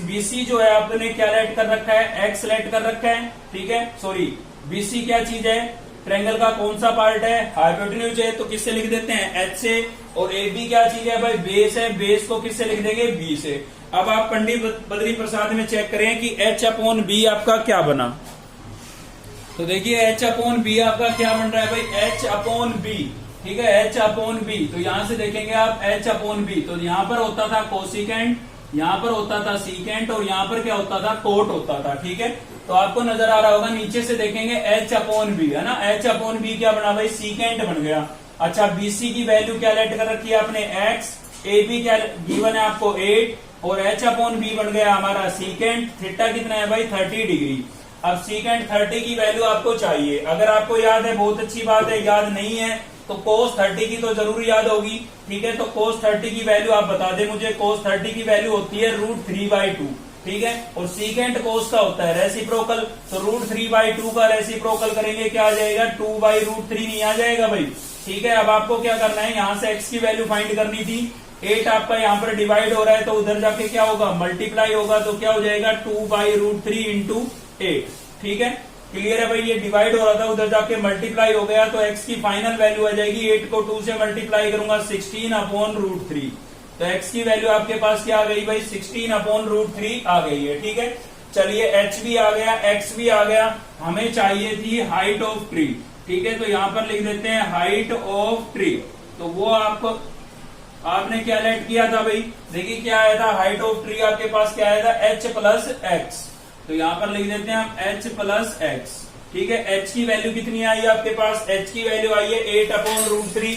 BC जो है आपने क्या लेट कर रखा है, x लेट कर रखा है। ठीक है, सॉरी, BC क्या चीज है, ट्रायंगल का कौन सा पार्ट है, हाइपोटेन्यूज है, तो किससे लिख देते हैं, H से। और AB क्या चीज है भाई, बेस है, बेस को किससे लिख देंगे, B से। अब आप पंडित बद्री प्रसाद में चेक करें कि H अपॉन B आपका क्या बना। तो देखिए H अपॉन B आपका क्या बन रहा है भाई, H अपॉन B। ठीक है, H अपॉन B, तो यहां से देखेंगे आप H अपॉन B, तो यहां पर होता था कोसिकेंट, यहां पर होता था सीकेंट, और यहां पर क्या होता था, कोट होता था। ठीक है, तो आपको नजर आ रहा होगा, नीचे से देखेंगे H अपॉन B है ना, H अपॉन B क्या बना भाई, सीकेंट बन गया। अच्छा, BC की वैल्यू क्या लेट कर रखी है आपने, x, AB क्या गिवन है आपको 8, और H अपॉन B बन गया हमारा सीकेंट। थीटा कितना है भाई, 30 डिग्री। अब सीकेंट 30 की वैल्यू आपको चाहिए, अगर आपको याद है बहुत अच्छी बात है, याद नहीं है तो cos 30 की तो जरूर याद होगी। ठीक है, तो cos 30 की वैल्यू आप बता दें मुझे, cos 30 की वैल्यू होती है √3/2। ठीक है, और सीकेंट cos का होता है रेसिप्रोकल, तो √3/2 का रेसिप्रोकल करेंगे, क्या आ जाएगा, 2/√3 नहीं आ जाएगा भाई। ठीक है, अब आपको क्या करना है, यहां से x की वैल्यू फाइंड करनी थी। 8 आपका यहाँ पर डिवाइड हो रहा है, तो उधर जाके क्या होगा, मल्टीप्लाई होगा, तो क्या हो जाएगा, 2/√3 इंटू 8। ठीक है, क्लियर है भाई, ये डिवाइड हो रहा था, उधर जाके मल्टीप्लाई हो गया, तो x की फाइनल वैल्यू आ जाएगी, 8 को 2 से मल्टीप्लाई करूंगा, 16 अपॉन √3। तो x की वैल्यू आपके पास क्या आ गई भाई, 16 अपॉन √3 आ गई है। ठीक है, चलिए h भी आ गया, x भी आ गया, हमें चाहिए थी हाइट ऑफ ट्री। ठीक है, तो यहां पर लिख देते हैं हाइट ऑफ ट्री। तो वो आपने क्या लेट किया था भाई, देखिए क्या आया था, हाइट ऑफ ट्री आपके पास क्या आया था, h प्लस एक्स। तो यहां पर लिख देते हैं हम h प्लस एक्स। ठीक है, h की वैल्यू कितनी आई है आपके पास, h की वैल्यू आई है 8 अपॉन √3।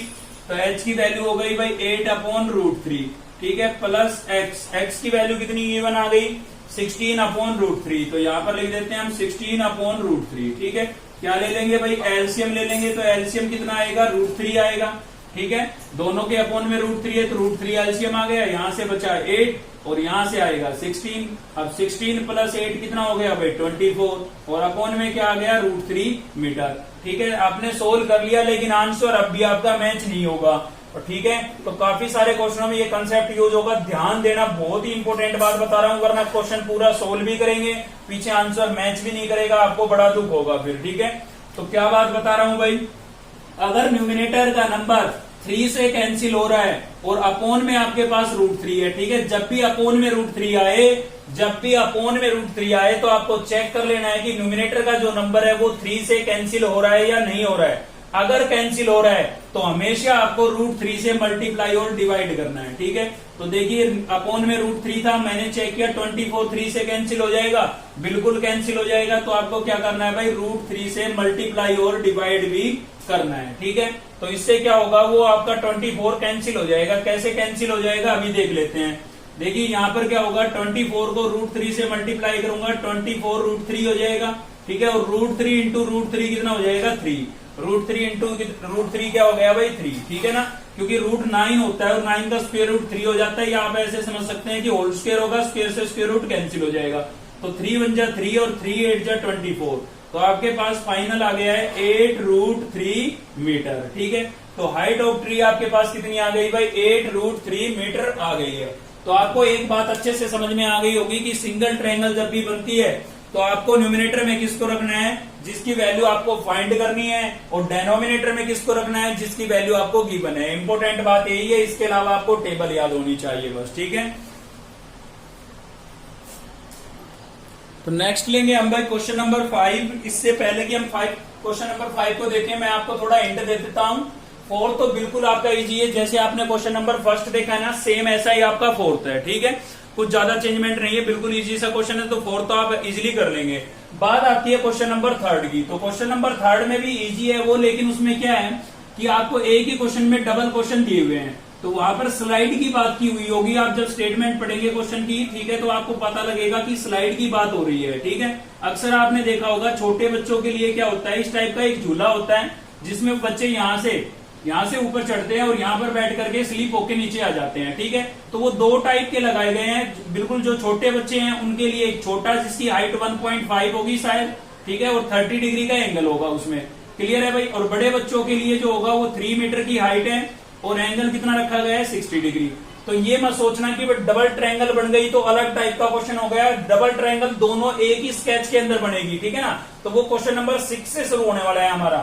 तो h की वैल्यू हो गई भाई 8 अपॉन √3। ठीक है, प्लस x की वैल्यू कितनी इवन आ गई, 16 अपॉन √3। तो यहां पर लिख देते हैं हम 16 अपॉन √3। ठीक है, क्या ले लेंगे भाई, एलसीएम ले लेंगे, तो एलसीएम कितना आएगा, √3 आएगा। ठीक है, दोनों के अपॉन में √3 है, तो √3 एलसीएम आ गया, यहां से बचा 8 और यहां से आएगा 16। अब 16 प्लस 8 कितना हो गया भाई, 24, और अपॉन में क्या आ गया, √3 मीटर। ठीक है, आपने सोल्व कर लिया, लेकिन आंसर अब भी आपका मैच नहीं होगा। और ठीक है, तो काफी सारे क्वेश्चनों में ये कंसेप्ट यूज होगा, ध्यान देना, बहुत ही इंपॉर्टेंट बात बता रहा हूं, वरना क्वेश्चन पूरा सोल्व भी करेंगे, पीछे आंसर मैच भी नहीं करेगा, आपको बड़ा दुख होगा फिर। ठीक है, तो क्या बात बता रहा हूं भाई, अगर न्यूमिनेटर का नंबर 3 से कैंसिल हो रहा है और अपॉन में आपके पास √3 है। ठीक है, जब भी अपॉन में √3 आए, जब भी अपॉन में √3 आए, तो आपको चेक कर लेना है कि न्यूमिनेटर का जो नंबर है वो 3 से कैंसिल हो रहा है या नहीं हो रहा है। अगर कैंसिल हो रहा है तो हमेशा आपको √3 से मल्टीप्लाई और डिवाइड करना है। ठीक है, तो देखिए अपॉन में √3 था, मैंने चेक किया 24 3 से कैंसिल हो जाएगा, बिल्कुल कैंसिल हो जाएगा। तो आपको क्या करना है भाई, √3 से मल्टीप्लाई और डिवाइड भी करना है। ठीक है, तो इससे क्या होगा, वो आपका 24 कैंसिल हो जाएगा। कैसे कैंसिल हो जाएगा अभी देख लेते हैं। देखिए यहाँ पर क्या होगा, 24 को √3 से मल्टीप्लाई करूंगा, 24 √3 हो जाएगा। ठीक है, और √3 इंटू √3 कितना हो जाएगा, 3। √3 इंटू √3 क्या हो गया भाई, 3। ठीक है ना, क्योंकि √9 होता है और 9 का स्क्वायर रूट 3 हो जाता है, या आप ऐसे समझ सकते हैं कि होल स्क्वायर होगा, स्क्वायर से स्क्वायर रूट कैंसिल हो जाएगा। तो 3 1 जा 3 और 3 8 जा 24। तो आपके पास फाइनल आ गया है 8√3 मीटर। ठीक है, तो हाइट ऑफ ट्री आपके पास कितनी आ गई भाई, 8√3 मीटर आ गई है। तो आपको एक बात अच्छे से समझ में आ गई होगी कि सिंगल ट्रायंगल जब भी बनती है तो आपको न्यूमिनेटर में किसको रखना है, जिसकी वैल्यू आपको फाइंड करनी है, और डेनोमिनेटर में किसको रखना है, जिसकी वैल्यू आपको गिवन है। इंपॉर्टेंट बात यही है, इसके अलावा आपको टेबल याद होनी चाहिए बस। ठीक है, तो नेक्स्ट लेंगे हम भाई क्वेश्चन नंबर 5। इससे पहले कि हम क्वेश्चन नंबर 5 को देखें, मैं आपको थोड़ा हिंट दे देता हूं। 4 तो बिल्कुल आपका इजी है, जैसे आपने क्वेश्चन नंबर 1 देखा है ना, सेम ऐसा ही आपका 4 है। ठीक है, कुछ ज्यादा चेंजमेंट नहीं है, बिल्कुल इजी सा क्वेश्चन है, तो 4 तो आप इजीली कर लेंगे। बात आती है क्वेश्चन नंबर 3 की। तो क्वेश्चन नंबर 3 में भी इजी है वो, लेकिन उसमें क्या है कि आपको एक ही क्वेश्चन में डबल क्वेश्चन दिए हुए हैं। तो वहां पर स्लाइड की बात की हुई होगी, आप जब स्टेटमेंट पढ़ेंगे क्वेश्चन की, ठीक है, तो आपको पता लगेगा कि स्लाइड की बात हो रही है। ठीक है, अक्सर आपने देखा होगा छोटे बच्चों के लिए क्या होता है, इस टाइप का एक झूला होता है, जिसमें बच्चे यहाँ से ऊपर चढ़ते हैं और यहाँ पर बैठ करके स्लीप होके नीचे आ जाते हैं, ठीक है। तो वो 2 टाइप के लगाए गए हैं। बिल्कुल जो छोटे बच्चे हैं उनके लिए एक छोटा जिसकी हाइट 1.5 होगी शायद, ठीक है, और 30 डिग्री का एंगल होगा उसमें, क्लियर है भाई। और बड़े बच्चों के लिए जो होगा वो 3 मीटर की हाइट है और एंगल कितना रखा गया है, 60 डिग्री। तो ये मत सोचना कि डबल ट्रायंगल बन गई तो अलग टाइप का क्वेश्चन हो गया। डबल ट्रायंगल दोनों एक ही स्केच के अंदर बनेगी, ठीक है ना। तो वो क्वेश्चन नंबर 6 से शुरू होने वाला है हमारा।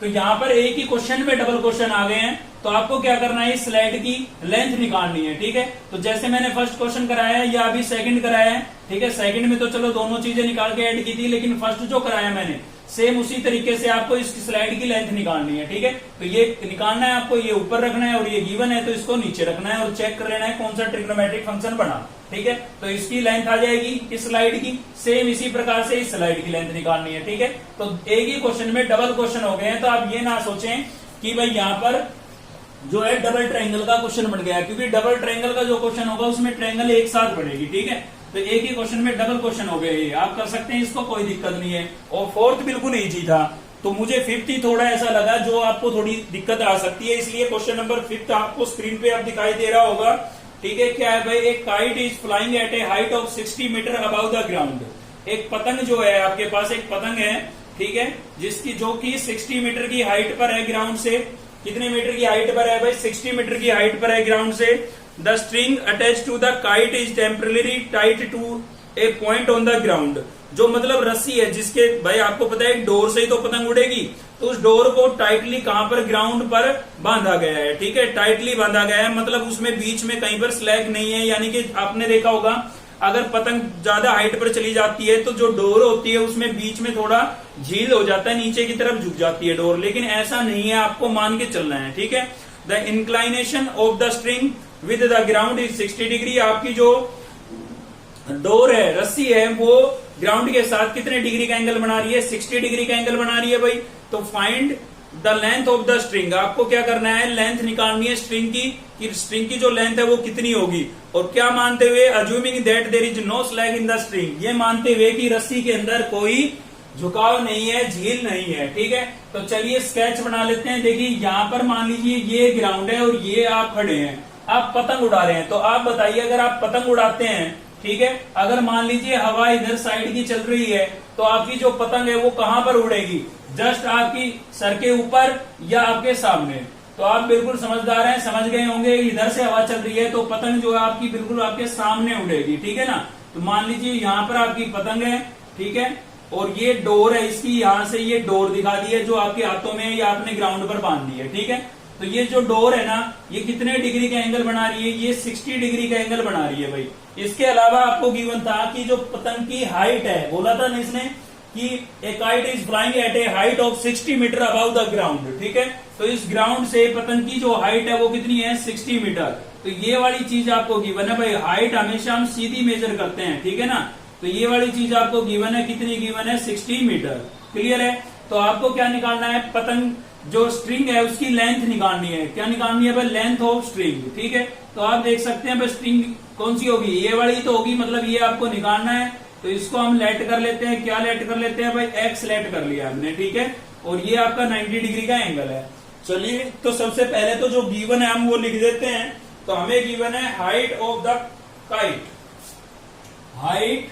तो यहाँ पर एक ही क्वेश्चन में डबल क्वेश्चन आ गए हैं, तो आपको क्या करना है, इस स्लाइड की लेंथ निकालनी है, ठीक है। तो जैसे मैंने फर्स्ट क्वेश्चन कराया है या अभी सेकंड कराया है, ठीक है। सेकंड में तो चलो दोनों चीजें निकाल के ऐड की थी, लेकिन फर्स्ट जो कराया मैंने सेम उसी तरीके से आपको इस स्लाइड की लेंथ निकालनी है, ठीक है। तो ये निकालना है आपको, ये ऊपर रखना है और ये गिवन है तो इसको नीचे रखना है और चेक कर लेना है कौन सा ट्रिग्नोमेट्रिक फंक्शन बना, ठीक है। तो इसकी लेंथ आ जाएगी इस स्लाइड की, सेम इसी प्रकार से इस स्लाइड की लेंथ निकालनी है, ठीक है। तो एक ही क्वेश्चन में डबल क्वेश्चन हो गए हैं। तो आप ये ना सोचें कि भाई यहाँ पर जो है डबल ट्रायंगल का क्वेश्चन बन गया, क्योंकि डबल ट्रायंगल का जो क्वेश्चन होगा उसमें ट्रायंगल एक साथ बढ़ेगी, ठीक है। तो एक ही क्वेश्चन में डबल क्वेश्चन हो गए, आप कर सकते हैं, इसको कोई दिक्कत नहीं है। और फोर्थ बिल्कुल इजी था, तो मुझे फिफ्थ ही थोड़ा ऐसा लगा जो आपको थोड़ी दिक्कत आ सकती है, इसलिए क्वेश्चन नंबर 5 आपको स्क्रीन पे अब दिखाई दे रहा होगा, ठीक है। क्या है भाई, एक kite is flying at a height of 60 metre above the ground. एक पतंग जो है आपके पास, एक पतंग है, ठीक है, जिसकी जो कि 60 मीटर की हाइट पर है ग्राउंड से। कितने मीटर की हाइट पर है भाई, 60 मीटर की हाइट पर है ग्राउंड से। The string attach to the kite is temporary tight to a point on the ground. जो मतलब रस्सी है जिसके, भाई आपको पता है डोर से ही तो पतंग उड़ेगी, तो उस डोर को टाइटली कहां पर, ग्राउंड पर बांधा गया है, ठीक है। टाइटली बांधा गया है, मतलब उसमें बीच में कहीं पर स्लैग नहीं है। यानी कि आपने देखा होगा अगर पतंग ज्यादा हाइट पर चली जाती है तो जो डोर होती है उसमें बीच में थोड़ा झील हो जाता है, नीचे की तरफ झुक जाती है डोर, लेकिन ऐसा नहीं है, आपको मान के चलना है, ठीक है। The inclination of the string with the ground is 60 degree. आपकी जो डोर है, रस्सी है, वो ग्राउंड के साथ कितने डिग्री का एंगल बना रही है, 60 डिग्री का एंगल बना रही है भाई। तो find the length of the string. आपको क्या करना है, लेंथ निकालनी है स्ट्रिंग की, कि स्ट्रिंग की जो लेंथ है वो कितनी होगी। और क्या मानते हुए, assuming that there is no slack in the string, ये मानते हुए कि रस्सी के अंदर कोई झुकाव नहीं है, झील नहीं है, ठीक है। तो चलिए स्केच बना लेते हैं। देखिए यहाँ पर मान लीजिए ये ग्राउंड है और ये आप खड़े हैं, आप पतंग उड़ा रहे हैं। तो आप बताइए, अगर आप पतंग उड़ाते हैं, ठीक है, अगर मान लीजिए हवा इधर साइड की चल रही है, तो आपकी जो पतंग है वो कहां पर उड़ेगी, जस्ट आपकी सर के ऊपर या आपके सामने। तो आप बिल्कुल समझदार हैं, समझ गए होंगे, इधर से हवा चल रही है तो पतंग जो है आपकी बिल्कुल आपके सामने उड़ेगी, ठीक है ना। तो मान लीजिए यहाँ पर आपकी पतंग है, ठीक है, और ये डोर है इसकी, यहाँ से ये डोर दिखा दी है जो आपके हाथों में या आपने ग्राउंड पर बांध दी है, ठीक है। तो ये जो डोर है ना, ये कितने डिग्री का एंगल बना रही है, ये 60 डिग्री का एंगल बना रही है भाई। इसके अलावा आपको गिवन था कि जो पतंग की हाइट है, बोला था ना इसने कि a kite is flying at a height of 60 metre above the ground, ठीक है। तो इस ग्राउंड से पतंग की जो हाइट है वो कितनी है, 60 मीटर। तो ये वाली चीज आपको गिवन है भाई। हाइट हमेशा हम सीधी मेजर करते हैं, ठीक है ना। तो ये वाली चीज आपको गिवन है, कितनी गिवन है, 60 मीटर, क्लियर है। तो आपको क्या निकालना है, पतंग जो स्ट्रिंग है उसकी लेंथ निकालनी है। क्या निकालनी है भाई, लेंथ ऑफ स्ट्रिंग, ठीक है। तो आप देख सकते हैं भाई स्ट्रिंग कौन सी होगी, ये वाली तो होगी, मतलब ये आपको निकालना है। तो इसको हम लेट कर लेते हैं, क्या लेट कर लेते हैं भाई, एक्स लेट कर लिया हमने, ठीक है। और ये आपका 90 डिग्री का एंगल है। चलिए, तो सबसे पहले तो जो गिवन है हम वो लिख देते हैं। तो हमें गिवन है height of the kite, height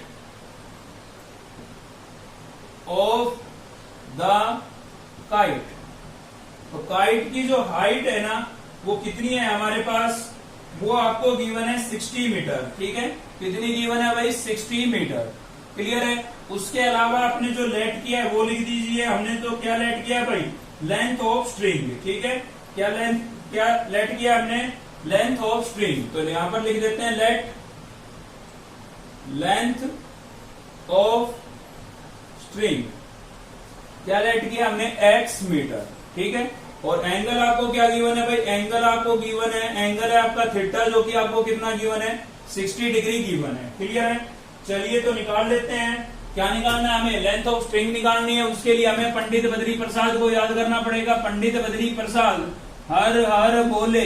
of the kite. तो काइट की जो हाइट है ना वो कितनी है हमारे पास, वो आपको गिवन है 60 मीटर, ठीक है। कितनी गिवन है भाई, 60 मीटर, क्लियर है। उसके अलावा आपने जो लेट किया है वो लिख दीजिए। हमने तो क्या लेट किया भाई, लेंथ ऑफ स्ट्रिंग, ठीक है। क्या लेट किया हमने, लेंथ ऑफ स्ट्रिंग। तो यहां पर लिख देते हैं लेट लेंथ ऑफ स्ट्रिंग। क्या लेट किया हमने, x मीटर, ठीक है। और एंगल आपको क्या गिवन है भाई, एंगल आपको गिवन है, एंगल है आपका थीटा, जो कि आपको कितना गिवन है, 60 डिग्री गिवन है, क्लियर है। चलिए तो निकाल लेते हैं। क्या निकालना है हमें, लेंथ ऑफ स्ट्रिंग निकालनी है। उसके लिए हमें पंडित बद्री प्रसाद को याद करना पड़ेगा। पंडित बद्री प्रसाद हर हर बोले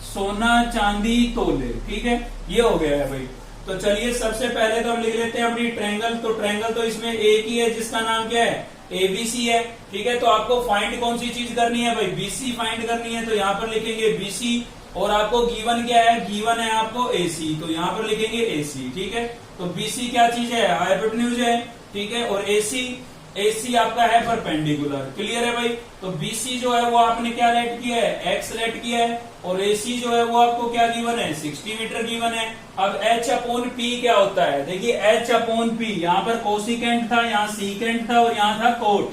सोना चांदी तोले, ठीक है, ये हो गया है भाई। तो चलिए सबसे पहले तो हम लिख लेते हैं अपनी ट्रायंगल। तो ट्रायंगल तो इसमें एक ही है जिसका नाम क्या है, एबीसी है। ठीक है, तो आपको फाइंड कौन सी चीज करनी है भाई, बीसी फाइंड करनी है। तो यहाँ पर लिखेंगे बीसी और आपको गिवन क्या है, गिवन है आपको एसी, तो यहाँ पर लिखेंगे एसी। ठीक है, तो बीसी क्या चीज है, हाइपोटेन्यूज है। ठीक है, और एसी आपका है परपेंडिकुलर। क्लियर है भाई। तो बीसी जो है वो आपने क्या लेट किया है, एक्स लेट किया है, और एसी जो है वो आपको क्या गिवन है, 60 मीटर गिवन है। अब एच अपॉन पी क्या होता है, देखिए एच अपॉन पी, यहाँ पर कोसिकेंट था, यहाँ सीकेंट था और यहाँ था कोट।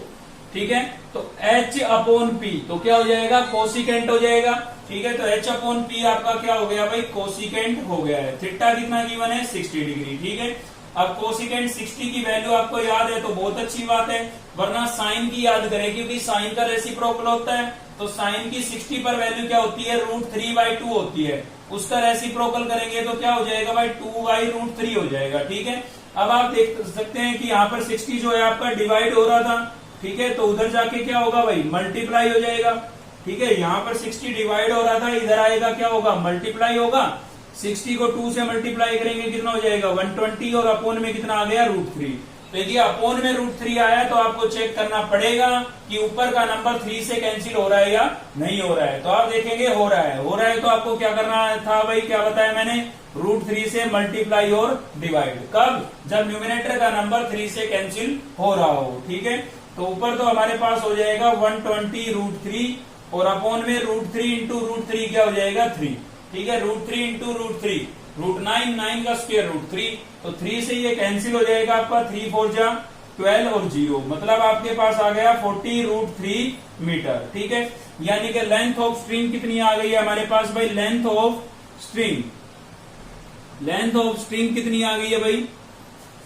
ठीक है, तो एच अपॉन पी तो क्या हो जाएगा, कोसिकेंट हो जाएगा। ठीक है, तो एच अपॉन पी आपका क्या हो गया भाई, कोसिकेंट हो गया है। थीटा कितना गिवन है, 60 डिग्री। ठीक है, अब कोसिकेंट 60 की वैल्यू आपको याद है तो बहुत अच्छी बात है, वरना साइन की याद करें क्योंकि साइन का रेसिप्रोकल होता है। तो साइन की 60 पर वैल्यू क्या होती है, √3/2 होती है। उसका रेसिप्रोकल करेंगे तो क्या हो जाएगा भाई, 2/√3 हो जाएगा। ठीक है, अब आप देख सकते हैं कि यहाँ पर 60 जो है आपका डिवाइड हो रहा था। ठीक है, तो उधर जाके क्या होगा भाई, मल्टीप्लाई हो जाएगा। ठीक है, यहाँ पर 60 डिवाइड हो रहा था, इधर आएगा क्या होगा, मल्टीप्लाई होगा। 60 को 2 से मल्टीप्लाई करेंगे कितना हो जाएगा, 120, और अपोन में कितना आ गया, √3। तो यदि अपोन में √3 आया तो आपको चेक करना पड़ेगा कि ऊपर का नंबर 3 से कैंसिल हो रहा है या नहीं हो रहा है। तो आप देखेंगे हो रहा है तो आपको क्या करना था भाई, क्या बताया मैंने, √3 से मल्टीप्लाई और डिवाइड। कब, जब न्यूमिनेटर का नंबर 3 से कैंसिल हो रहा हो। ठीक है, तो ऊपर तो हमारे पास हो जाएगा 120 √3 और अपोन में √3 इंटू √3 क्या हो जाएगा, 3। ठीक है, √3 इंटू √3 √9, 9 का स्क्वायर √3, तो 3 से ये कैंसिल हो जाएगा आपका, 3 4 जा 12 और 0, मतलब आपके पास आ गया 40 √3 मीटर। ठीक है, यानी कि लेंथ ऑफ स्ट्रिंग कितनी आ गई है हमारे पास भाई, लेंथ ऑफ स्ट्रिंग कितनी आ गई है भाई,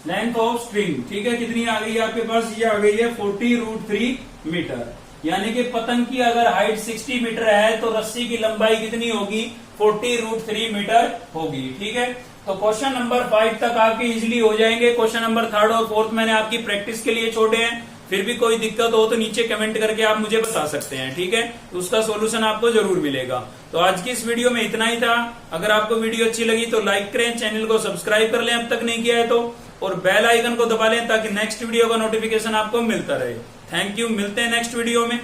लेंथ ऑफ स्ट्रिंग। ठीक है, कितनी आ गई है आपके पास, ये आ गई है 40 √3 मीटर। यानी कि पतंग की अगर हाइट 60 मीटर है तो रस्सी की लंबाई कितनी होगी, 40 √3 मीटर होगी। ठीक है, तो क्वेश्चन नंबर 5 तक आपके इजीली हो जाएंगे। क्वेश्चन नंबर 3rd और 4th मैंने आपकी प्रैक्टिस के लिए छोड़े हैं। फिर भी कोई दिक्कत हो तो नीचे कमेंट करके आप मुझे बता सकते हैं। ठीक है, उसका सोल्यूशन आपको जरूर मिलेगा। तो आज की इस वीडियो में इतना ही था। अगर आपको वीडियो अच्छी लगी तो लाइक करें, चैनल को सब्सक्राइब कर लें अब तक नहीं किया है तो, और बेल आइकन को दबा लें ताकि नेक्स्ट वीडियो का नोटिफिकेशन आपको मिलता रहे। थैंक यू, मिलते हैं नेक्स्ट वीडियो में।